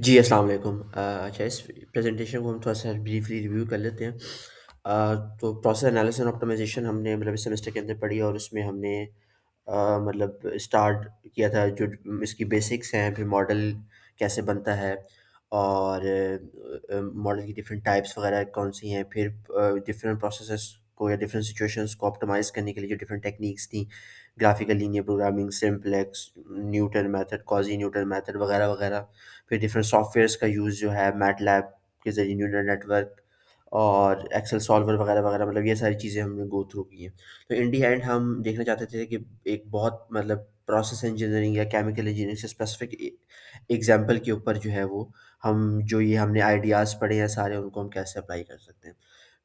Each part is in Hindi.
जी, अस्सलाम वालेकुम। अच्छा, इस प्रेज़ेंटेशन को हम थोड़ा-सा ब्रीफ़ली रिव्यू कर लेते हैं। तो प्रोसेस एनालिसिस एंड ऑप्टिमाइज़ेशन हमने मतलब इस सेमेस्टर के अंदर पढ़ी और उसमें हमने मतलब स्टार्ट किया था जो इसकी बेसिक्स हैं, फिर मॉडल कैसे बनता है और मॉडल की डिफ़रेंट टाइप्स वग़ैरह कौन-सी हैं, फिर डिफ़रेंट प्रोसेसेस को या डिफ़रेंट सिचुएशंस को ऑप्टिमाइज़ करने के लिए जो डिफ़रेंट टेक्नीक्स थी, graphical linear programming, simplex, Newton method, quasi Newton method वग़ैरह-वग़ैरह। फिर डिफरेंट सॉफ्टवेयर्स का यूज़ जो है मैटलैब के ज़रिए न्यूरल नेटवर्क और एक्सेल सॉल्वर वगैरह वगैरह मतलब ये सारी चीज़ें हमने गो थ्रू की हैं। तो इन दी एंड हम देखना चाहते थे कि एक बहुत मतलब प्रोसेस इंजीनियरिंग या केमिकल इंजीनियरिंग से स्पेसिफिक एग्जांपल के ऊपर जो है वो हम जो ये हमने आइडियाज़ पढ़े हैं सारे उनको हम कैसे अप्लाई कर सकते हैं।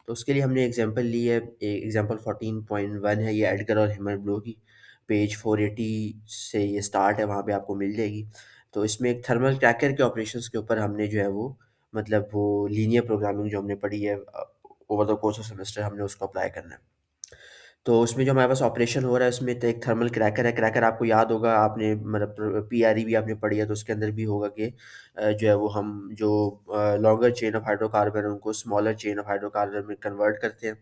तो उसके लिए हमने एग्जांपल ली है। एग्जांपल 14.1 है, ये एडगर और हिमरब्लो की। पेज 480 से ये स्टार्ट है, वहाँ पे आपको मिल जाएगी। तो इसमें एक थर्मल क्रैकर के ऑपरेशंस के ऊपर हमने जो है वो मतलब वो लीनियर प्रोग्रामिंग जो हमने पढ़ी है over the course of semester हमने उसको अप्लाई करना है। तो उसमें जो हमारे पास ऑपरेशन हो रहा है उसमें तो एक थर्मल क्रैकर है। क्रैकर आपको याद होगा, आपने मतलब पीआरई भी आपने पढ़ी है तो उसके अंदर भी होगा कि जो है वो हम जो लॉन्गर चेन ऑफ हाइड्रोकार्बन है उनको स्मॉलर चेन ऑफ हाइड्रोकार्बन में कन्वर्ट करते हैं।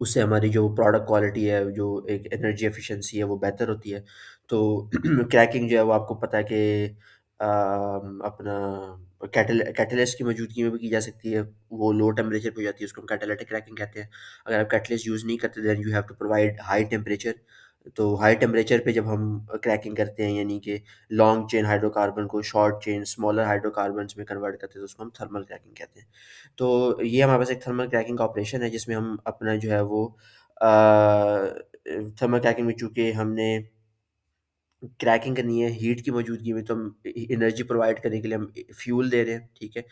उससे हमारी जो प्रोडक्ट क्वालिटी है, जो एक एनर्जी एफिशिएंसी है, वो बेहतर होती है। तो क्रैकिंग जो है वो आपको पता है कि अपना कैटलिस्ट की मौजूदगी में भी की जा सकती है। वो लो टेम्परेचर पे हो जाती है, उसको हम कैटालिटिक क्रैकिंग कहते हैं। अगर आप कैटलिस्ट यूज़ नहीं करते then you have to provide high temperature. तो हाई टेम्परेचर पे जब हम क्रैकिंग करते हैं यानी कि लॉन्ग चेन हाइड्रोकार्बन को शॉर्ट चेन स्मॉलर हाइड्रोकार्बन्स में कन्वर्ट करते हैं तो उसको हम थर्मल क्रैकिंग कहते हैं। तो ये हमारे पास एक थर्मल क्रैकिंग का ऑपरेशन है जिसमें हम अपना जो है वो थर्मल क्रैकिंग में चूँकि हमने क्रैकिंग करनी है हीट की मौजूदगी में, तो हम एनर्जी प्रोवाइड करने के लिए हम फ्यूल दे रहे हैं, ठीक है।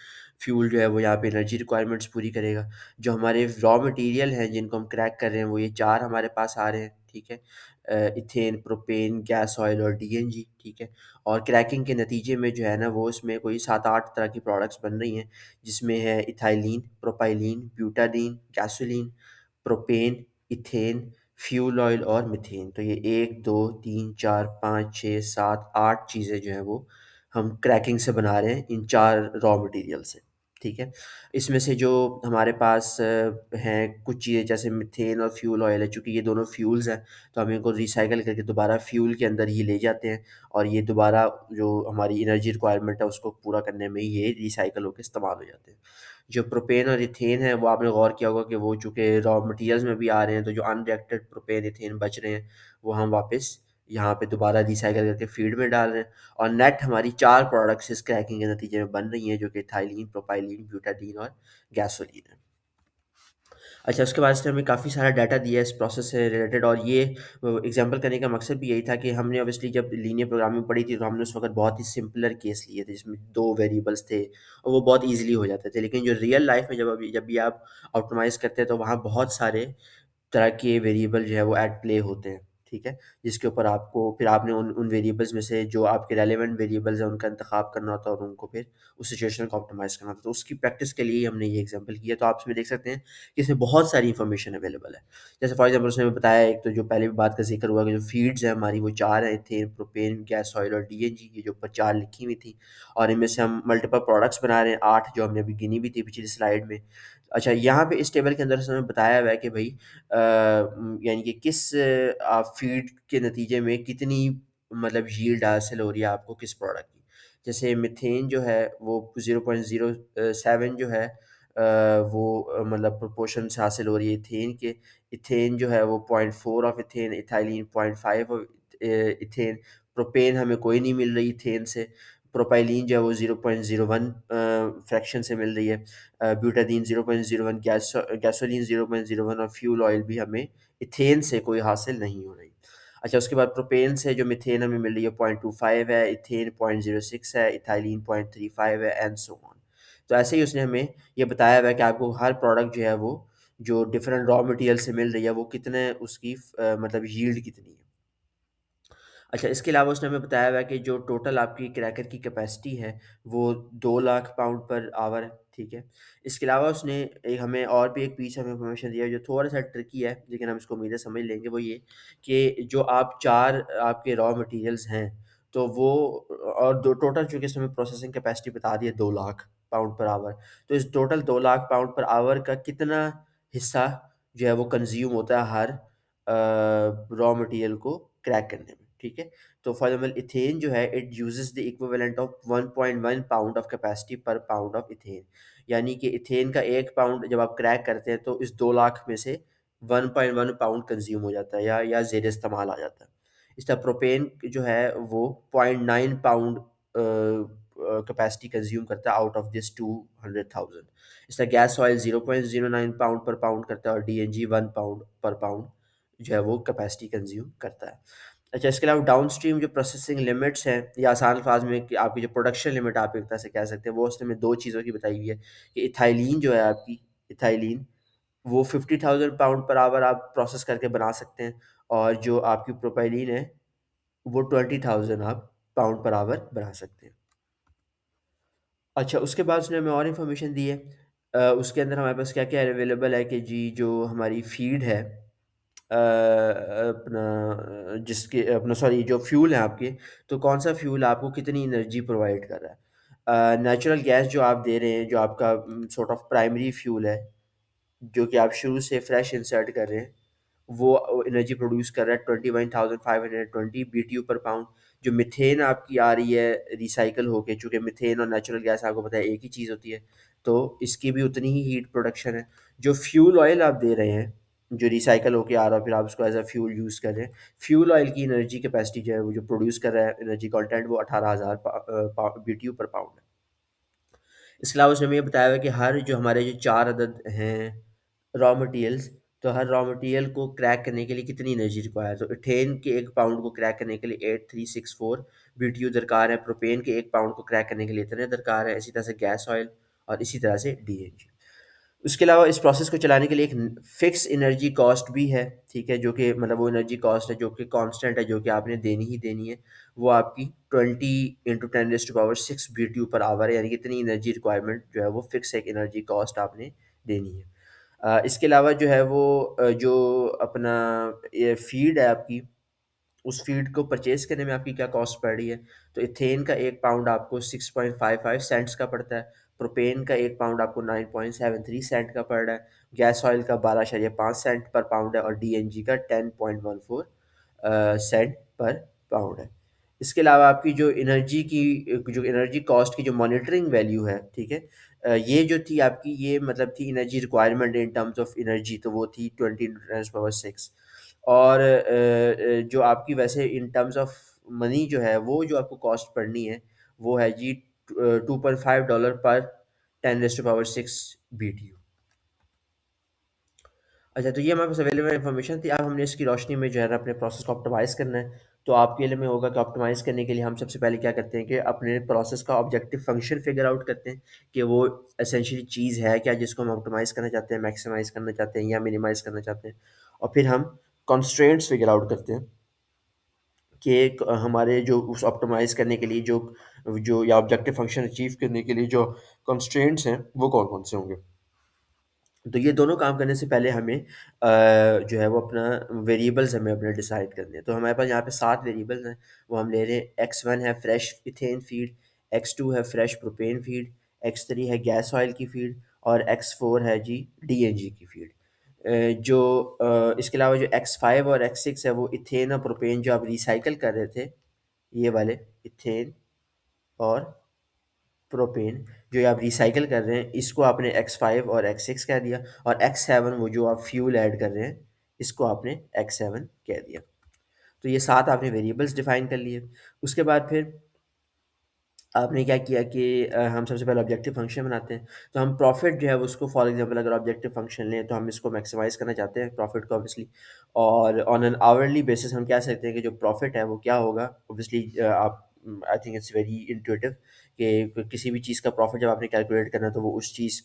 फ्यूल जो है वो यहाँ पे एनर्जी रिक्वायरमेंट्स पूरी करेगा। जो हमारे रॉ मटेरियल हैं जिनको हम क्रैक कर रहे हैं वो ये 4 हमारे पास आ रहे हैं, ठीक है। इथेन, प्रोपेन, गैस ऑयल और डीएनजी, ठीक है। और क्रैकिंग के नतीजे में जो है ना वो इसमें कोई 7-8 तरह की प्रोडक्ट्स बन रही हैं, जिसमें है ethylene, propylene, butadiene, gasoline, propane, ethane, fuel oil और मीथेन। तो ये 1, 2, 3, 4, 5, 6, 7, 8 चीज़ें जो हैं वो हम क्रैकिंग से बना रहे हैं इन 4 रॉ मटेरियल से, ठीक है। इसमें से जो हमारे पास हैं कुछ चीज़ें जैसे मीथेन और फ्यूल ऑयल है, चूँकि ये दोनों फ्यूल्स हैं तो हम इनको रिसाइकिल करके दोबारा फ्यूल के अंदर ही ले जाते हैं और ये दोबारा जो हमारी एनर्जी रिक्वायरमेंट है उसको पूरा करने में ये रिसाइकिल होके इस्तेमाल हो जाते हैं। जो प्रोपेन और इथेन है वो आपने गौर किया होगा कि वो चूँकि रॉ मटेरियल्स में भी आ रहे हैं तो जो अनरिएक्टेड प्रोपेन, इथेन बच रहे हैं वो हम वापस यहाँ पे दोबारा रिसाइकिल करके फीड में डाल रहे हैं और नेट हमारी 4 प्रोडक्ट्स इस क्रैकिंग के नतीजे में बन रही हैं जो कि इथाइलीन, प्रोपाइलीन, ब्यूटाडीन और गैसोलीन है। अच्छा, उसके बाद इसने हमें काफ़ी सारा डाटा दिया है इस प्रोसेस से रिलेटेड और ये एग्जांपल करने का मकसद भी यही था कि हमने ऑब्वियसली जब लीनियर प्रोग्रामिंग पढ़ी थी तो हमने उस वक़्त बहुत ही सिंपलर केस लिए थे जिसमें 2 वेरिएबल्स थे और वो बहुत ईज़िली हो जाते थे। लेकिन जो रियल लाइफ़ में जब भी आप ऑप्टिमाइज़ करते हैं तो वहाँ बहुत सारे तरह के वेरिएबल जो है वो एट प्ले होते हैं, ठीक है? जिसके ऊपर आपको फिर आपने उन उन वेरिएबल्स में से जो आपके रेलेवेंट वेरिएबल्स हैं उनका इंतखाब करना होता है और उनको फिर उस सिचुएशन को ऑप्टिमाइज़ करना होता है। तो उसकी प्रैक्टिस के लिए ही हमने ये एग्ज़ाम्पल किया। तो आप इसमें देख सकते हैं कि इसमें बहुत सारी इन्फॉर्मेशन अवेलेबल है। जैसे फॉर एग्ज़ाम्पल उसने हमें बताया, एक तो जो पहले भी बात का ज़िक्र हुआ कि जो फ़ीड्स हैं हमारी वो 4 हैं, एथेन, प्रोपेन, गैस ऑयल और डीएनजी, ये जो ऊपर 4 लिखी हुई थी और इनमें से हम मल्टीपल प्रोडक्ट्स बना रहे हैं 8 जो हमने अभी गिनी भी थी पिछली स्लाइड में। अच्छा, यहाँ पे इस टेबल के अंदर उसने हमें बताया हुआ है कि भई यानी कि किस फ़ीड के नतीजे में कितनी मतलब यील्ड हासिल हो रही है आपको किस प्रोडक्ट की। जैसे मीथेन जो है वो 0.07 जो है वो मतलब प्रोपोर्शन से हासिल हो रही है इथेन के। इथेन जो है वो 0.4 of ethane, ethylene 0.5 of ethane, propane हमें कोई नहीं मिल रही इथेन से, प्रोपाइलीन जो है वो 0.01 फ्रैक्शन से मिल रही है। ब्यूटाडीन 0.01, गैसोलीन 0.01 और फ्यूल ऑयल भी हमें इथेन से कोई हासिल नहीं हो रही। अच्छा, उसके बाद प्रोपेन से जो मीथेन हमें मिल रही है 0.25 है, इथेन 0.06 है, इथाइलीन 0.35 है एंड सो ऑन। तो ऐसे ही उसने हमें ये बताया हुआ है कि आपको हर प्रोडक्ट जो है वो जो डिफरेंट रॉ मटेरियल से मिल रही है वो कितने उसकी मतलब यील्ड कितनी है। अच्छा, इसके अलावा उसने हमें बताया हुआ है कि जो टोटल आपकी क्रैकर की कैपेसिटी है, वो 2 लाख पाउंड पर आवर है, ठीक है। इसके अलावा उसने एक हमें और भी एक पीस ऑफ इन्फॉर्मेशन दिया है जो थोड़ा-सा ट्रिकी है, लेकिन हम इसको उम्मीद है समझ लेंगे। वो ये कि जो आप 4 आपके रॉ मटेरियल्स हैं, तो वो और दो टोटल चूँकि इसने हमें प्रोसेसिंग कैपेसिटी बता दी है 2 लाख पाउंड पर आवर। तो इस total 2 lakh pound per hour का कितना हिस्सा जो है वो कंज़्यूम होता है हर रॉ मटेरियल को क्रैक करने में, ठीक है? तो फॉर एग्ज़ाम्पल इथेन जो है it uses the equivalent of 1.1 pound of capacity per pound of ethane. यानी कि इथेन का 1 पाउंड जब आप क्रैक करते हैं तो इस 2 लाख में से 1.1 पाउंड कंज़्यूम हो जाता है या ज़ेर इस्तेमाल आ जाता है। इस तरह प्रोपेन जो है वो 0.9 पाउंड कैपेसिटी कंज्यूम करता है आउट ऑफ दिस 200,000। इस तरह गैस ऑयल 0.09 पाउंड पर पाउंड करता है और डीएनजी 1 पाउंड पर पाउंड जो है वो कैपेसिटी कंज्यूम करता है। अच्छा, इसके अलावा डाउन स्ट्रीम जो प्रोसेसिंग लिमिट्स हैं या आसान अल्फाज में कि आपकी जो प्रोडक्शन लिमिट आप एक तरह से कह सकते हैं वो उसने में दो चीज़ों की बताई हुई है कि इथाइलिन जो है आपकी इथाइलिन वो 50,000 पाउंड पर आवर आप प्रोसेस करके बना सकते हैं और जो आपकी प्रोपाइलीन है वो 20,000 आप पाउंड पर आवर बना सकते हैं। अच्छा, उसके बाद उसने हमें और इन्फॉर्मेशन दी है। उसके अंदर हमारे पास क्या-क्या अवेलेबल है कि जी जो हमारी फ़ीड है अपना जिसके अपना सॉरी जो फ्यूल है आपके, तो कौन-सा फ्यूल आपको कितनी एनर्जी प्रोवाइड कर रहा है। नेचुरल गैस जो आप दे रहे हैं, जो आपका सॉर्ट ऑफ प्राइमरी फ्यूल है, जो कि आप शुरू से फ्रेश इंसर्ट कर रहे हैं, वो एनर्जी प्रोड्यूस कर रहा है 21,520 बीटीयू पर पाउंड। जो मीथेन आपकी आ रही है रिसाइकल होके, चूँकि मीथेन और नेचुरल गैस आपको पता है एक ही चीज़ होती है, तो इसकी भी उतनी ही हीट प्रोडक्शन है। जो फ्यूल ऑयल आप दे रहे हैं, जो रिसाइकल होके आ रहा है, फिर आप उसको एज़ अ फ्यूल यूज़ कर रहे हैं। फ्यूल ऑयल की एनर्जी कैपेसिटी जो है, वो जो प्रोड्यूस कर रहा है एनर्जी कंटेंट, वो 18,000 बीटीयू पर पाउंड है। इसके अलावा उसने हमें ये बताया हुआ है कि हर जो हमारे जो 4 अदद हैं रॉ मटेरियल्स, तो हर रॉ मटेरियल को क्रैक करने के लिए कितनी एनर्जी रिक्वायर है। तो एथेन के 1 पाउंड को क्रैक करने के लिए 8364 बीटीयू दरकार है, प्रोपेन के 1 पाउंड को क्रैक करने के लिए इतने दरकार है, इसी तरह से गैस ऑयल और इसी तरह से डीएनजी। उसके अलावा इस प्रोसेस को चलाने के लिए एक फिक्स एनर्जी कॉस्ट भी है, ठीक है? जो कि मतलब वो एनर्जी कॉस्ट है जो कि कांस्टेंट है, जो कि आपने देनी ही देनी है। वो आपकी 20 इंटू 10⁻6 बीटीयू पर आवर है, यानी कि इतनी एनर्जी रिक्वायरमेंट जो है वो फिक्स एक एनर्जी कॉस्ट आपने देनी है। इसके अलावा जो है वो जो अपना ये फ़ीड है आपकी, उस फ़ीड को परचेज़ करने में आपकी क्या कॉस्ट पड़ रही है। तो एथेन का 1 पाउंड आपको 6.55 सेंट्स का पड़ता है, प्रोपेन का 1 पाउंड आपको 9.73 सेंट का पड़ रहा है, गैस ऑयल का 12.5 सेंट पर पाउंड है और डीएनजी का 10.14 सेंट पर पाउंड है। इसके अलावा आपकी जो एनर्जी कॉस्ट की जो मॉनिटरिंग वैल्यू है, ठीक है? ये जो थी आपकी, ये मतलब थी energy requirement in terms of energy, तो वो थी 20 और जो आपकी वैसे इन टर्म्स ऑफ मनी जो है, वो जो आपको कॉस्ट पड़नी है, वो है जी $2.5 पर 10⁻6 बीटीयू। अच्छा, तो ये हमारे पास अवेलेबल इन्फॉर्मेशन थी। अब हमने इसकी रोशनी में जो है ना अपने प्रोसेस को ऑप्टिमाइज़ करना है। तो आपके लिए में होगा कि ऑप्टिमाइज़ करने के लिए हम सबसे पहले क्या करते हैं कि अपने प्रोसेस का ऑब्जेक्टिव फंक्शन फिगर आउट करते हैं कि वो एसेंशियली चीज़ है क्या जिसको हम ऑप्टिमाइज़ करना चाहते हैं, मैक्सिमाइज़ करना चाहते हैं या मिनिमाइज़ करना चाहते हैं। और फिर हम कंस्ट्रेंट्स फिगर आउट करते हैं कि एक हमारे जो उस ऑप्टिमाइज़ करने के लिए जो जो या ऑब्जेक्टिव फंक्शन अचीव करने के लिए जो कंस्ट्रेंट्स हैं, वो कौन-कौन से होंगे। तो ये दोनों काम करने से पहले हमें जो है वो अपना वेरिएबल्स हमें अपने डिसाइड करने हैं। तो हमारे पास यहाँ पे 7 वेरिएबल्स हैं, वो हम ले रहे हैं। एक्स 1 है फ्रेश इथेन फीड, एक्स 2 है फ्रेश प्रोपेन फीड, एक्स 3 है गैस ऑयल की फीड और एक्स 4 है जी डीएनजी की फीड। इसके अलावा जो एक्स 5 और एक्स 6 है वो इथेन और प्रोपेन जो आप रिसाइकल कर रहे थे, ये वाले इथेन और प्रोपेन जो आप रिसाइकिल कर रहे हैं, इसको आपने एक्स 5 और एक्स 6 कह दिया और एक्स 7 वो जो आप फ्यूल ऐड कर रहे हैं, इसको आपने एक्स 7 कह दिया। तो ये 7 आपने वेरिएबल्स डिफाइन कर लिए। उसके बाद फिर आपने क्या किया कि हम सबसे पहले ऑब्जेक्टिव फंक्शन बनाते हैं। तो हम प्रॉफिट जो है वो उसको फॉर एग्जांपल अगर ऑब्जेक्टिव फंक्शन लें तो हम इसको मैक्सिमाइज़ करना चाहते हैं प्रॉफिट को ऑब्वियसली, और ऑन एन आवरली बेसिस हम कह सकते हैं कि जो प्रॉफिट है वो क्या होगा। ऑब्वियसली आप I think it's very intuitive कि किसी भी चीज़ का प्रॉफिट जब आपने कैलकुलेट करना है तो वो उस चीज़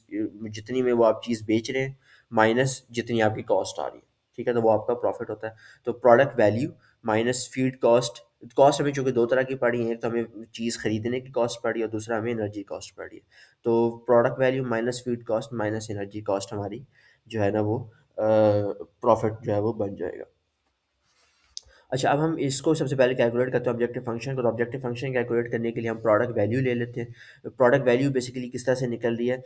जितनी में वो आप चीज़ बेच रहे हैं माइनस जितनी आपकी कॉस्ट आ रही है, ठीक है? तो वो आपका प्रॉफिट होता है। तो product value minus feed cost. Cost हमें चूँकि 2 तरह की पड़ी है, एक तो हमें चीज़ खरीदने की कॉस्ट पड़ी है और दूसरा हमें एनर्जी कॉस्ट पड़ी है। तो product value minus feed cost minus energy cost हमारी जो है ना वो प्रॉफ़िट जो है वो बन जाएगा। अच्छा, अब हम इसको सबसे पहले कैलकुलेट करते हैं ऑब्जेक्टिव फंक्शन को। तो ऑब्जेक्टिव फंक्शन कैलकुलेट करने के लिए हम प्रोडक्ट वैल्यू ले लेते हैं। प्रोडक्ट वैल्यू बेसिकली किस तरह से निकल रही है,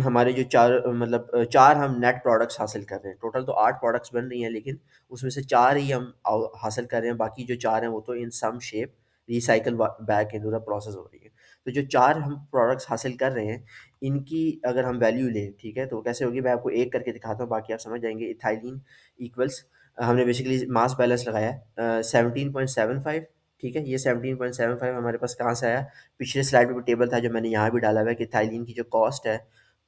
हमारे जो चार मतलब चार हम नेट प्रोडक्ट्स हासिल कर रहे हैं। टोटल तो 8 प्रोडक्ट्स बन रही हैं, लेकिन उसमें से 4 ही हम हासिल कर रहे हैं, बाकी जो 4 हैं वो तो in some shape recycle back in process हो रही है। तो जो 4 हम प्रोडक्ट्स हासिल कर रहे हैं, इनकी अगर हम वैल्यू लें, ठीक है, तो वो कैसे होगी मैं आपको एक करके दिखाता हूँ, बाकी आप समझ जाएंगे। इथाइलिन इक्वल्स, हमने बेसिकली मास बैलेंस लगाया है 17.75, ठीक है। ये 17.75 हमारे पास कहाँ से आया, पिछले स्लाइड में भी टेबल था जो मैंने यहाँ भी डाला हुआ है कि थाइलिन की जो कॉस्ट है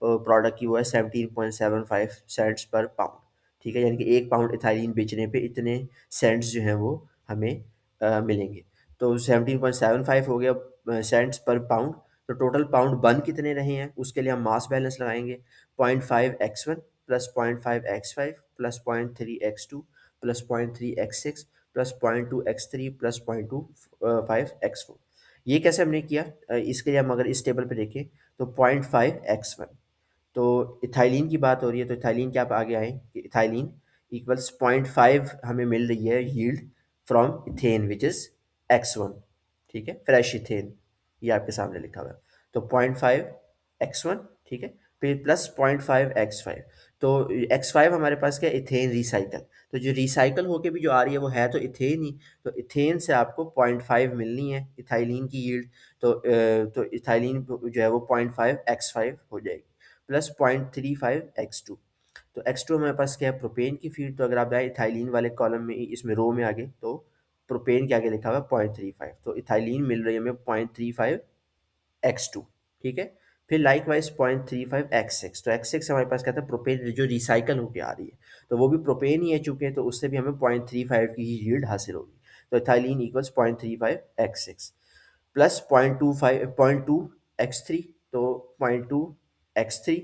प्रोडक्ट की, वो है 17.75 सेंट्स पर पाउंड, ठीक है। यानी कि 1 पाउंड इथाइलिन बेचने पे इतने सेंट्स जो हैं वो हमें मिलेंगे। तो 17.75 हो गया सेंट्स पर पाउंड। तो टोटल पाउंड बन कितने रहे हैं उसके लिए हम मास बैलेंस लगाएंगे। 0.5x1 plus 0.5x5 plus 0.3x2 plus 0.3x6 plus 0.2x3 plus 0.25x4। ये कैसे हमने किया, इसके लिए हम अगर इस टेबल पे देखें तो 0.5x1, तो इथाइलिन की बात हो रही है, तो इथाइलिन क्या आप आगे आए कि इथाइलिन इक्वल्स 0.5 हमें मिल रही है yield from ethane which is x1, ठीक है, फ्रेश इथेन, ये आपके सामने लिखा हुआ है। तो 0.5x1, ठीक है, फिर प्लस 0.5x5। तो x5 हमारे पास क्या है, इथेन रिसाइकल। तो जो रिसाइकल होके भी जो आ रही है वो है तो इथेन ही। तो इथेन से आपको 0.5 मिलनी है इथाइलिन की यील्ड। तो इथाइलिन जो है वो 0.5x5 हो जाएगी प्लस 0.35x2। तो x2 हमारे पास क्या है, प्रोपेन की फीड। तो अगर आप जाए इथाइलिन वाले कॉलम में, इसमें रो में आगे, तो प्रोपेन के आगे लिखा हुआ है 0.35, तो इथाइलिन मिल रही है हमें 0.35x2, ठीक है। फिर लाइक वाइज 0.35x6, तो x6 हमारे पास क्या था, प्रोपेन जो रिसाइकल होके आ रही है, तो वो भी प्रोपेन ही है चूंकि, तो उससे भी हमें 0.35 की ही यील्ड हासिल होगी। तो इथाइलिन इक्वल्स 0.35x6 प्लस 0.2 तो 0.2x3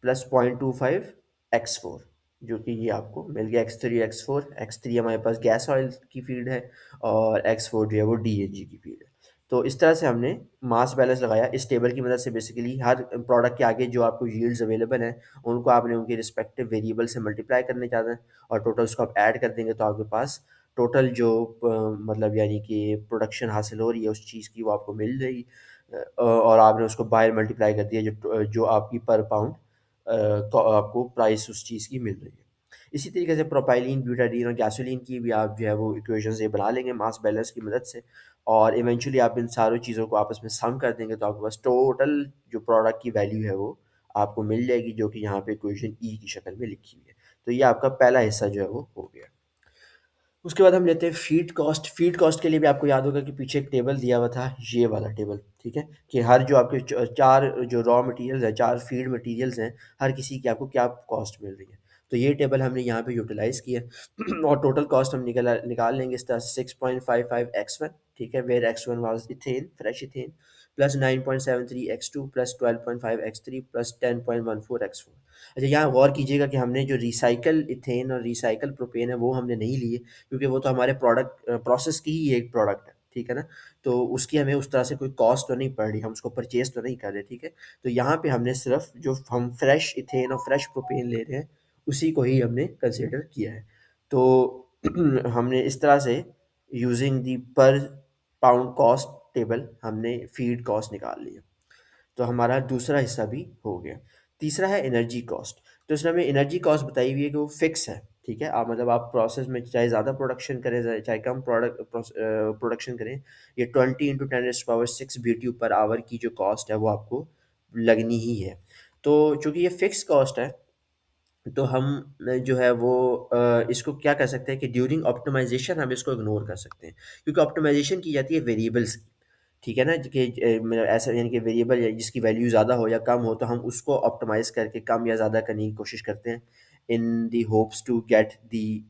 प्लस 0.25x4, जो कि ये आपको मिल गया x3 x4। x3 हमारे पास गैस ऑयल की फीड है और x4 जो है वो डीएनजी की फीड है। तो इस तरह से हमने मास बैलेंस लगाया इस टेबल की मदद से। बेसिकली हर प्रोडक्ट के आगे जो आपको यील्ड्स अवेलेबल हैं उनको आपने उनके रिस्पेक्टिव वेरिएबल से मल्टीप्लाई करने चाहते हैं, और टोटल उसको आप ऐड कर देंगे तो आपके पास टोटल जो मतलब यानी कि प्रोडक्शन हासिल हो रही है उस चीज़ की, वो आपको मिल जाएगी। और आपने उसको बाय मल्टीप्लाई कर दिया, जो आपकी पर पाउंड तो आपको प्राइस उस चीज़ की मिल रही है। इसी तरीके से प्रोपाइलीन, ब्यूटाडीन और गैसोलीन की भी आप जो है वो इक्वेशंस ये बना लेंगे मास बैलेंस की मदद से, और इवेंचुअली आप इन सारी चीज़ों को आपस में सम कर देंगे तो आपके पास टोटल जो प्रोडक्ट की वैल्यू है वो आपको मिल जाएगी, जो कि यहाँ पे इक्वेशन ई की शक्ल में लिखी हुई है। तो ये आपका पहला हिस्सा जो है वो हो गया। उसके बाद हम लेते हैं फीड कॉस्ट। फीड कॉस्ट के लिए भी आपको याद होगा कि पीछे एक टेबल दिया हुआ था, ये वाला टेबल, ठीक है, कि हर जो आपके चार जो रॉ मटेरियल्स हैं, चार फीड मटेरियल्स हैं, हर किसी की आपको क्या कॉस्ट मिल रही है। तो ये टेबल हमने यहाँ पे यूटिलाइज किया और टोटल कॉस्ट हम निकाल लेंगे इस तरह से 6.55x1, ठीक है, where x1 was ethane, fresh ethane, plus 9.73x2 plus 12.5x3 plus 10.14x4। अच्छा, यहाँ गौर कीजिएगा कि हमने जो रिसाइकल इथेन और रिसाइकल प्रोपेन है वो हमने नहीं लिए, क्योंकि वो तो हमारे प्रोडक्ट प्रोसेस की ही एक प्रोडक्ट है, ठीक है ना। तो उसकी हमें उस तरह से कोई कॉस्ट तो नहीं पड़ रही, हम उसको परचेज तो नहीं कर रहे, ठीक है। तो यहाँ पे हमने सिर्फ जो हम फ्रेश इथेन और फ्रेश प्रोपेन ले रहे हैं उसी को ही हमने कंसिडर किया है। तो हमने इस तरह से यूजिंग दी पर पाउंड कॉस्ट टेबल हमने फीड कॉस्ट निकाल लिया। तो हमारा दूसरा हिस्सा भी हो गया। तीसरा है एनर्जी कॉस्ट। तो इसमें हमें एनर्जी कॉस्ट बताई हुई है कि वो फिक्स है, ठीक है। आप मतलब आप प्रोसेस में चाहे ज़्यादा प्रोडक्शन करें चाहे कम प्रोडक्शन करें, ये 20 × 10⁻⁶ BTU पर आवर की जो कॉस्ट है वो आपको लगनी ही है। तो चूँकि ये फिक्स कॉस्ट है, तो हम जो है वो इसको क्या कर सकते हैं कि ड्यूरिंग ऑप्टिमाइजेशन हम इसको इग्नोर कर सकते हैं, क्योंकि ऑप्टिमाइजेशन की जाती है वेरिएबल्स की, ठीक है ना, कि मतलब ऐसा यानी कि वेरिएबल जिसकी वैल्यू ज़्यादा हो या कम हो तो हम उसको ऑप्टिमाइज़ करके कम या ज़्यादा करने की कोशिश करते हैं, in the hopes to get the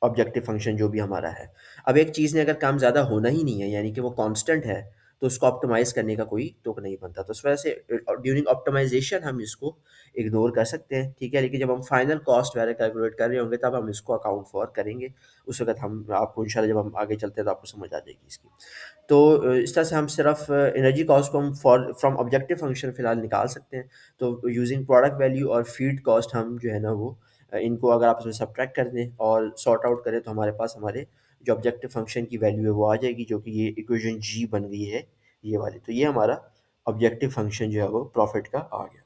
objective function जो भी हमारा है। अब एक चीज़ ने अगर काम ज़्यादा होना ही नहीं है, यानी कि वो कांस्टेंट है, तो उसको ऑप्टिमाइज़ करने का कोई तुक नहीं बनता। तो इस वजह से ड्यूरिंग ऑप्टिमाइज़ेशन हम इसको इग्नोर कर सकते हैं, ठीक है। लेकिन जब हम फाइनल कॉस्ट वगैरह कैलकुलेट कर रहे होंगे तब हम इसको अकाउंट फॉर करेंगे। उस वक़्त हम आपको इंशाल्लाह जब हम आगे चलते हैं तो आपको समझ आ जाएगी इसकी। तो इस तरह से हम सिर्फ एनर्जी कॉस्ट को हम फॉर फ्रॉम ऑब्जेक्टिव फंक्शन फ़िलहाल निकाल सकते हैं। तो यूज़िंग प्रोडक्ट वैल्यू और फीड कॉस्ट हम जो है ना वो इनको अगर आप इसमें सब्ट्रैक्ट कर दें और सॉर्ट आउट करें तो हमारे पास हमारे जो ऑब्जेक्टिव फंक्शन की वैल्यू है वो आ जाएगी, जो कि ये इक्वेशन जी बन गई है ये वाली। तो ये हमारा ऑब्जेक्टिव फंक्शन जो है वो प्रॉफिट का आ गया।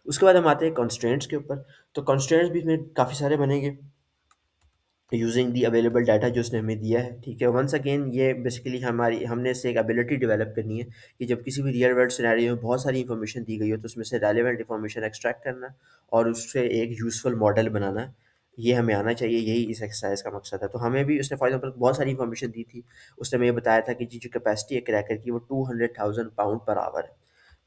उसके बाद हम आते हैं कॉन्स्ट्रेंट्स के ऊपर। तो कॉन्स्ट्रेंट्स भी इसमें काफ़ी सारे बनेंगे यूजिंग दी अवेलेबल डाटा जो उसने हमें दिया है, ठीक है। वंस अगेन ये बेसिकली हमने इससे एक एबिलिटी डेवलप करनी है कि जब किसी भी रियल वर्ल्ड सिनेरियो में बहुत सारी इंफॉर्मेशन दी गई हो तो उसमें से रेलेवेंट इंफॉर्मेशन एक्सट्रैक्ट करना और उससे एक यूजफुल मॉडल बनाना, ये हमें आना चाहिए। यही इस एक्सरसाइज का मकसद है। तो हमें भी उसने फॉर एग्जाम्पल बहुत सारी इंफॉर्मेशन दी थी। उसने हमें ये बताया था कि जी जो कैपेसिटी है क्रैकर की वो 200,000 पाउंड पर आवर है।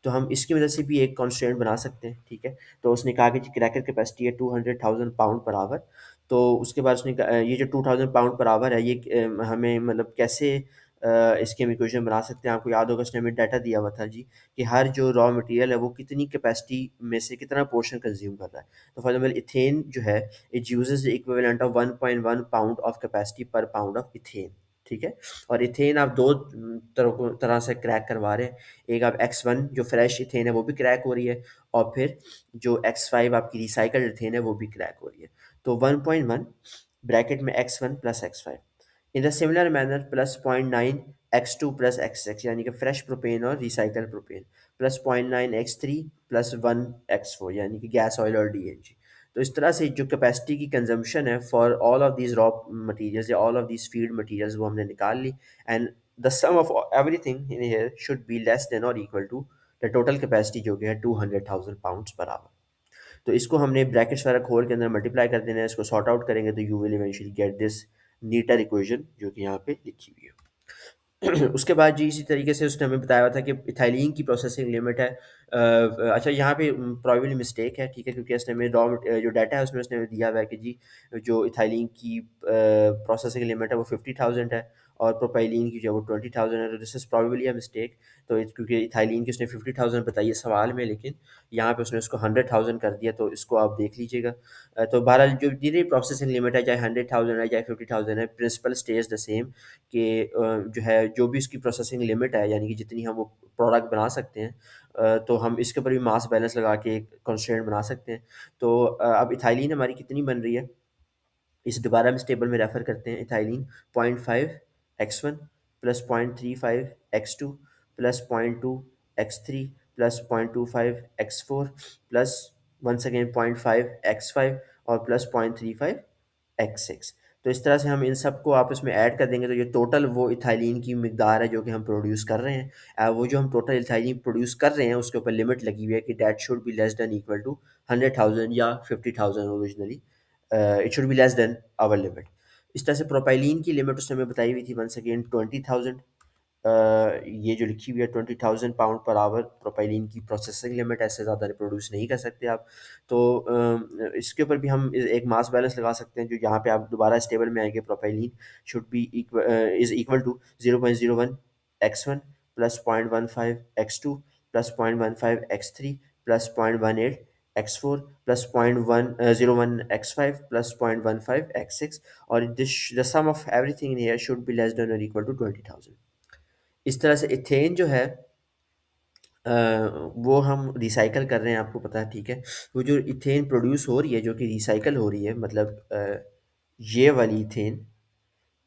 तो हम इसकी वजह से भी एक कॉन्स्टेंट बना सकते हैं, ठीक है। तो उसने कहा कि क्रैकर कैपेसिटी है 200,000 पाउंड पर आवर। तो उसके बाद उसने ये जो 2000 पाउंड पर आवर है ये हमें मतलब कैसे इसकी हम इक्वेशन बना सकते हैं। आपको याद होगा उसने हमें डाटा दिया हुआ था जी कि हर जो रॉ मटेरियल है वो कितनी कैपेसिटी में से कितना पोर्शन कंज्यूम कर रहा है। तो फॉर एग्जाम्पल इथेन जो है it uses the equivalent of 1.1 pound of capacity per pound of ethane, ठीक है। और इथेन आप दो तरह से क्रैक करवा रहे हैं। एक आप X1 जो फ्रेश इथेन है वो भी क्रैक हो रही है, और फिर जो X5 आपकी रिसाइकल्ड इथेन है वो भी क्रैक हो रही है। तो 1.1 ब्रैकेट में X1 plus X5 in the similar manner plus 0.9 X2 plus X6 यानी कि फ्रेश प्रोपेन और recycle propane plus 0.9 X3 plus 1 X4 यानी कि गैस ऑयल और DNG। तो इस तरह से जो कैपेसिटी की कंजम्पशन है for all of these raw materials या all of these feed materials वो हमने निकाल ली, and the sum of everything in here should be less than और equal to the total capacity जो कि है 200,000 पाउंड्स पर आवर। तो इसको हमने ब्रैकेट्स वगैरह खोल के अंदर मल्टीप्लाई कर देना है। इसको सॉर्ट आउट करेंगे तो you will eventually get this नीटर equation जो कि यहाँ पे लिखी हुई है। उसके बाद जी इसी तरीके से उसने हमें बताया हुआ था कि इथाइलिन की प्रोसेसिंग लिमिट है अच्छा यहाँ पे प्रॉबेबली मिस्टेक है, ठीक है, क्योंकि उसने हमें रॉ जो डाटा है उसमें उसने हमें दिया हुआ है कि जी जो इथाइलिन की प्रोसेसिंग लिमिट है वो 50,000 है और प्रोपाइलिन की जो है वो 20,000 है। तो this is probably a mistake. तो क्योंकि इथाइलिन की उसने 50,000 बताई है सवाल में, लेकिन यहाँ पे उसने उसको 100,000 कर दिया। तो इसको आप देख लीजिएगा। तो बहरहाल जो जितनी प्रोसेसिंग लिमिट है चाहे 100,000 है चाहे 50,000 है, प्रिंसिपल स्टेज द सेम कि जो है जो भी उसकी प्रोसेसिंग लिमिट है यानी कि जितनी हम वो प्रोडक्ट बना सकते हैं, तो हम इसके ऊपर भी मास बैलेंस लगा के एक कंस्ट्रेंट बना सकते हैं। तो अब इथाइलिन हमारी कितनी बन रही है इस दोबारा हम इस टेबल में रेफर करते हैं। Ethylene 0.5 X1 plus 0.35 X2 plus 0.2 X3 plus 0.25 X4 plus once again 0.5 X5 और प्लस 0.35 X6। तो इस तरह से हम इन सबको आपस में ऐड कर देंगे तो ये टोटल वो इथाइलिन की मिकदार है जो कि हम प्रोड्यूस कर रहे हैं। वो जो हम टोटल इथाइलिन प्रोड्यूस कर रहे हैं उसके ऊपर लिमिट लगी हुई है कि that should be less than equal to 100,000 या 50,000 originally, it should be less than our limit. इस तरह से प्रोपाइलिन की लिमिट उसने हमें बताई हुई थी वंस अगेन 20,000। ये जो लिखी हुई है 20,000 पाउंड पर आवर प्रोपाइलिन की प्रोसेसिंग लिमिट, ऐसे ज़्यादा रिप्रोड्यूस नहीं कर सकते आप। तो इसके ऊपर भी हम एक मास बैलेंस लगा सकते हैं जो यहाँ पे आप दोबारा इस टेबल में आएंगे। Propylene should be is equal to 0.01 X1 plus 0.15 X2 plus 0.15 X3 plus 0.18 X4 plus 0.01 X5 plus 0.15 X6 और this the sum of everything in here should be less than और इक्वल टू 20,000। इस तरह से इथेन जो है अ, वो हम रिसाइकल कर रहे हैं, आपको पता है, ठीक है। वो जो इथेन प्रोड्यूस हो रही है जो कि रिसाइकल हो रही है, मतलब ये वाली इथेन,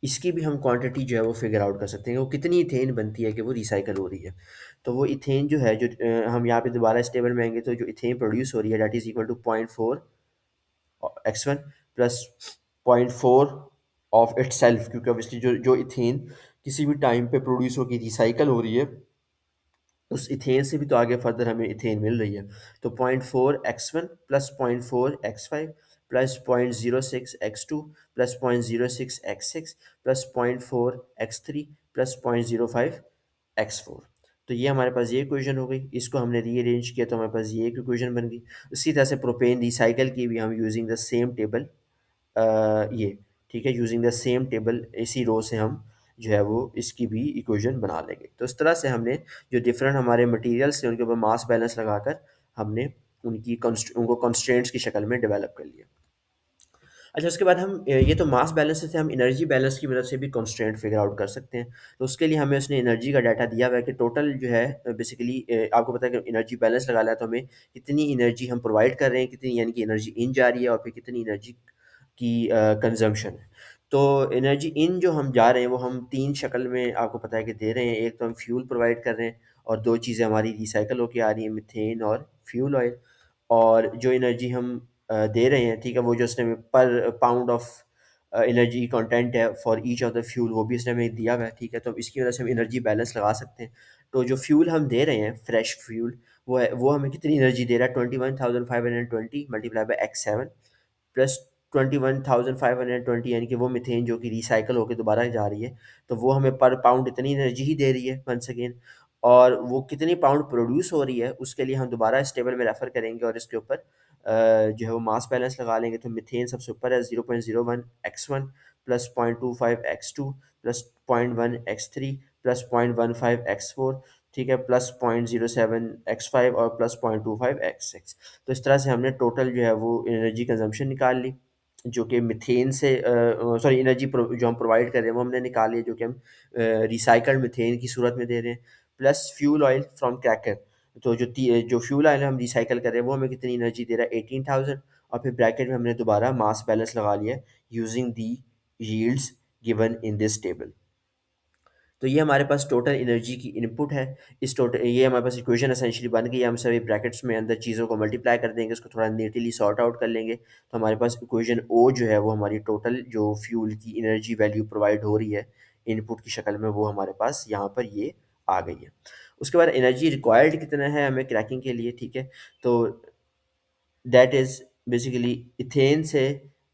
इसकी भी हम क्वांटिटी जो है वो फिगर आउट कर सकते हैं कि वो कितनी इथेन बनती है कि वो रिसाइकल हो रही है। तो वो इथेन जो है जो हम यहाँ पे दोबारा इस टेबल में आएंगे तो जो इथेन प्रोड्यूस हो रही है that is equal to 0.4 X1 plus 0.4 of itself, क्योंकि ऑब्वियसली जो जो इथेन किसी भी टाइम पे प्रोड्यूस होकर रिसाइकल हो रही है उस इथेन से भी तो आगे फर्दर हमें इथेन मिल रही है। तो 0.4 X1 plus 0.4 X5 plus 0.06 X2 plus 0.06 X6 plus 0.4 X3 plus 0.05 X4। तो ये हमारे पास ये इक्वेशन हो गई। इसको हमने रीअरेंज किया तो हमारे पास ये एक इक्वेशन बन गई। उसी तरह से प्रोपेन रिसाइकल की भी हम यूजिंग द सेम टेबल, ये ठीक है, यूजिंग द सेम टेबल इसी रो से हम जो है वो इसकी भी इक्वेशन बना लेंगे। तो इस तरह से हमने जो डिफरेंट हमारे मटेरियल्स थे उनके ऊपर मास बैलेंस लगाकर हमने उनको कंस्ट्रेंट्स की शक्ल में डेवलप कर लिया। अच्छा, उसके बाद हम ये तो मास बैलेंस से हम एनर्जी बैलेंस की मदद से भी कंस्ट्रेंट फिगर आउट कर सकते हैं। तो उसके लिए हमें उसने एनर्जी का डाटा दिया हुआ है कि टोटल जो है बेसिकली आपको पता है कि एनर्जी बैलेंस लगा लिया तो हमें कितनी एनर्जी हम प्रोवाइड कर रहे हैं, कितनी यानी कि एनर्जी इन जा रही है और फिर कितनी एनर्जी की कंजम्पशन है। तो एनर्जी इन जो हम जा रहे हैं वो हम 3 शक्ल में आपको पता है कि दे रहे हैं। एक तो हम फ्यूल प्रोवाइड कर रहे हैं और 2 चीज़ें हमारी रिसाइकिल होके आ रही हैं, मीथेन और फ्यूल ऑयल। और जो एनर्जी हम दे रहे हैं, ठीक है, वो जो उसने हमें पर पाउंड ऑफ एनर्जी कंटेंट है for each of the fuel, वो भी उसने हमें दिया हुआ है, ठीक है। तो अब इसकी वजह से हम एनर्जी बैलेंस लगा सकते हैं। तो जो फ्यूल हम दे रहे हैं फ्रेश फ्यूल, वो हमें कितनी एनर्जी दे रहा है, 21,520 मल्टीप्लाई बाय x7 प्लस 21,520, यानी कि वो मीथेन जो कि रिसाइकल होकर दोबारा जा रही है, तो वो हमें पर पाउंड इतनी एनर्जी ही दे रही है वंस अगेन। और वो कितनी पाउंड प्रोड्यूस हो रही है उसके लिए हम दोबारा इस टेबल में रेफर करेंगे और इसके ऊपर जो है वो मास बैलेंस लगा लेंगे। तो मीथेन सबसे ऊपर है 0.01 x1 plus 0.25 x2 plus 0.1 x3 plus 0.15 x4, ठीक है, प्लस 0.07 x5 और प्लस 0.25 x6। तो इस तरह से हमने टोटल जो है वो एनर्जी कंजम्पशन निकाल ली, जो कि मीथेन से सॉरी एनर्जी जो हम प्रोवाइड कर रहे हैं वो हमने निकाल लिया, जो कि हम रिसाइकल्ड मीथेन की सूरत में दे रहे हैं, plus fuel oil from cracker. तो जो फ्यूल ऑयल हम रिसाइकल कर रहे हैं वो हमें कितनी एनर्जी दे रहा है, 18,000। और फिर ब्रैकेट में हमने दोबारा मास बैलेंस लगा लिया using the yields given in this table. तो ये हमारे पास टोटल एनर्जी की इनपुट है। इस टोटल ये हमारे पास इक्वेशन एसेंशियली बन गई है। हम सभी ब्रैकेट्स में अंदर चीज़ों को मल्टीप्लाई कर देंगे, उसको थोड़ा नीटली सॉर्ट आउट कर लेंगे, तो हमारे पास इक्वेशन ओ जो है वो हमारी टोटल जो फ्यूल की एनर्जी वैल्यू प्रोवाइड हो रही है इनपुट की शक्ल में, वो हमारे पास यहाँ पर ये आ गई है। उसके बाद एनर्जी रिक्वायर्ड कितना है हमें क्रैकिंग के लिए, ठीक है। तो दैट इज़ बेसिकली इथेन से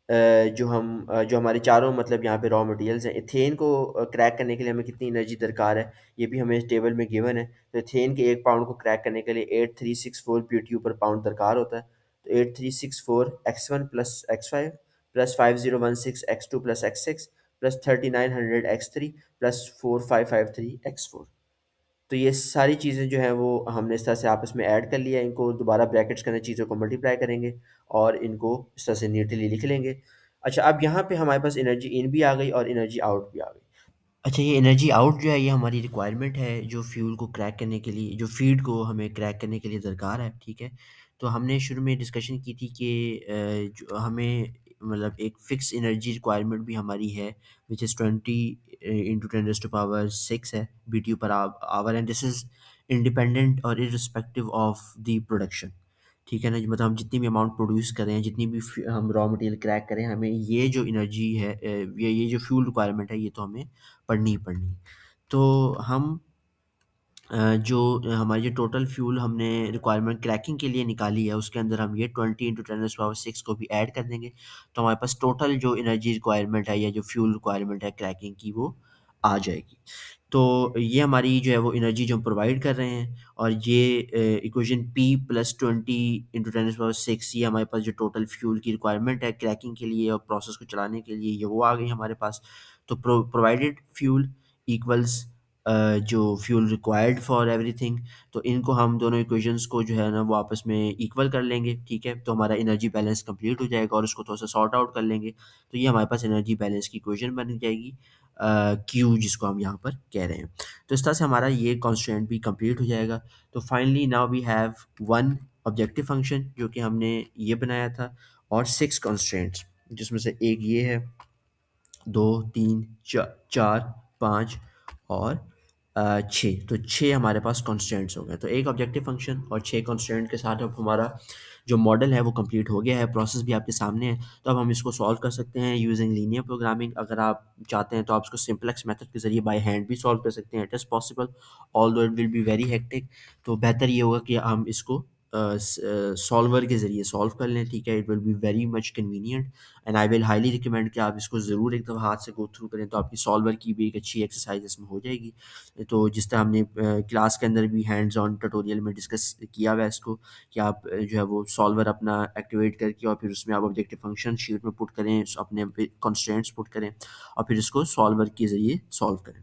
जो हमारे चारों मतलब यहाँ पे रॉ मटेरियल्स हैं, इथेन को क्रैक करने के लिए हमें कितनी एनर्जी दरकार है, ये भी हमें इस टेबल में गिवन है। तो इथेन के 1 पाउंड को क्रैक करने के लिए 8364 BTU पर पाउंड दरकार होता है। तो 8364 x1 plus x5 plus 5016 x2 plus x6 plus 3900 x3 plus 4553 x4। तो ये सारी चीज़ें जो हैं वो हमने इस तरह से आपस में ऐड कर लिया, इनको दोबारा ब्रैकेट्स के अंदर चीज़ों को मल्टीप्लाई करेंगे और इनको इस तरह से नीटली लिख लेंगे। अच्छा, अब यहाँ पे हमारे पास एनर्जी इन भी आ गई और एनर्जी आउट भी आ गई। अच्छा, ये एनर्जी आउट जो है ये हमारी रिक्वायरमेंट है जो फ्यूल को क्रैक करने के लिए, जो फीड को हमें क्रैक करने के लिए दरकार है, ठीक है। तो हमने शुरू में डिस्कशन की थी कि जो हमें मतलब एक फिक्स एनर्जी रिक्वायरमेंट भी हमारी है, विच इज़ 20 इंटू 10⁻⁶ है BTU per hour, and this is independent और इररिस्पेक्टिव ऑफ द प्रोडक्शन, ठीक है ना। मतलब हम जितनी भी अमाउंट प्रोड्यूस करें, जितनी भी हम रॉ मटेरियल क्रैक करें, हमें ये जो एनर्जी है ये जो फ्यूल रिक्वायरमेंट है ये तो हमें पढ़नी ही पढ़नी। तो हम जो हमारी जो टोटल फ्यूल हमने रिक्वायरमेंट क्रैकिंग के लिए निकाली है उसके अंदर हम ये 20 इंटू 10⁻⁶ को भी ऐड कर देंगे, तो हमारे पास टोटल जो एनर्जी रिक्वायरमेंट है या जो फ्यूल रिक्वायरमेंट है क्रैकिंग की वो आ जाएगी। तो ये हमारी जो है वो एनर्जी जो हम प्रोवाइड कर रहे हैं, और ये इक्वेशन P प्लस 20 इंटू 10⁻⁶ ये हमारे पास जो टोटल फ्यूल की रिक्वायरमेंट है क्रैकिंग के लिए और प्रोसेस को चलाने के लिए, ये वो आ गई हमारे पास। तो प्रोवाइडेड फ्यूल इक्वल्स जो फ्यूल रिक्वायर्ड फॉर एवरीथिंग। तो इनको हम दोनों इक्वेशंस को जो है ना वो आपस में इक्वल कर लेंगे, ठीक है। तो हमारा एनर्जी बैलेंस कंप्लीट हो जाएगा और उसको थोड़ा सा सॉर्ट आउट कर लेंगे, तो ये हमारे पास एनर्जी बैलेंस की इक्वेशन बन जाएगी, क्यू जिसको हम यहाँ पर कह रहे हैं। तो इस तरह से हमारा ये कॉन्स्टेंट भी कंप्लीट हो जाएगा। तो finally now we have one objective function जो कि हमने ये बनाया था, और 6 कॉन्स्टेंट्स, जिसमें से एक ये है, 2, 3, 4, 5 और 6। तो 6 हमारे पास कॉन्स्टेंट्स हो गए। तो एक ऑब्जेक्टिव फंक्शन और 6 कॉन्स्टेंट के साथ अब हमारा जो मॉडल है वो कंप्लीट हो गया है। प्रोसेस भी आपके सामने है। तो अब हम इसको सॉल्व कर सकते हैं यूजिंग लीनियर प्रोग्रामिंग। अगर आप चाहते हैं तो आप इसको सिंपलेक्स मेथड के ज़रिए बाय हैंड भी सॉल्व कर सकते हैं, it is possible, although it will be very hectic. तो बेहतर ये होगा कि हम इसको सॉल्वर के ज़रिए सॉल्व कर लें, ठीक है। It will be very much convenient, and I will highly recommend कि आप इसको ज़रूर एक दफ़ा हाथ से गो थ्रू करें, तो आपकी सॉल्वर की भी एक अच्छी एक्सरसाइज इसमें हो जाएगी। तो जिस तरह हमने क्लास के अंदर भी हैंड्स ऑन ट्यूटोरियल में डिस्कस किया हुआ है इसको, कि आप जो है वो सॉल्वर अपना एक्टिवेट करके और फिर उसमें आप ऑब्जेक्टिव फंक्शन शीट में पुट करें, अपने कंस्ट्रेंट्स पुट करें और फिर इसको सॉल्वर के ज़रिए सॉल्व करें।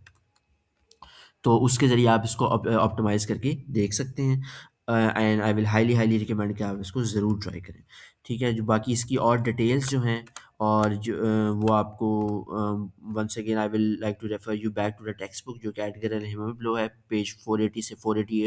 तो उसके ज़रिए आप इसको ऑप्टिमाइज़ करके देख सकते हैं। And I will highly highly recommend कि आप इसको ज़रूर ट्राई करें। ठीक है, जो बाकी इसकी और डिटेल्स जो हैं और जो वो आपको once again I will like to refer you back to the textbook जो कि एडगर एंड हिमोग्लो है, पेज 480 से 488।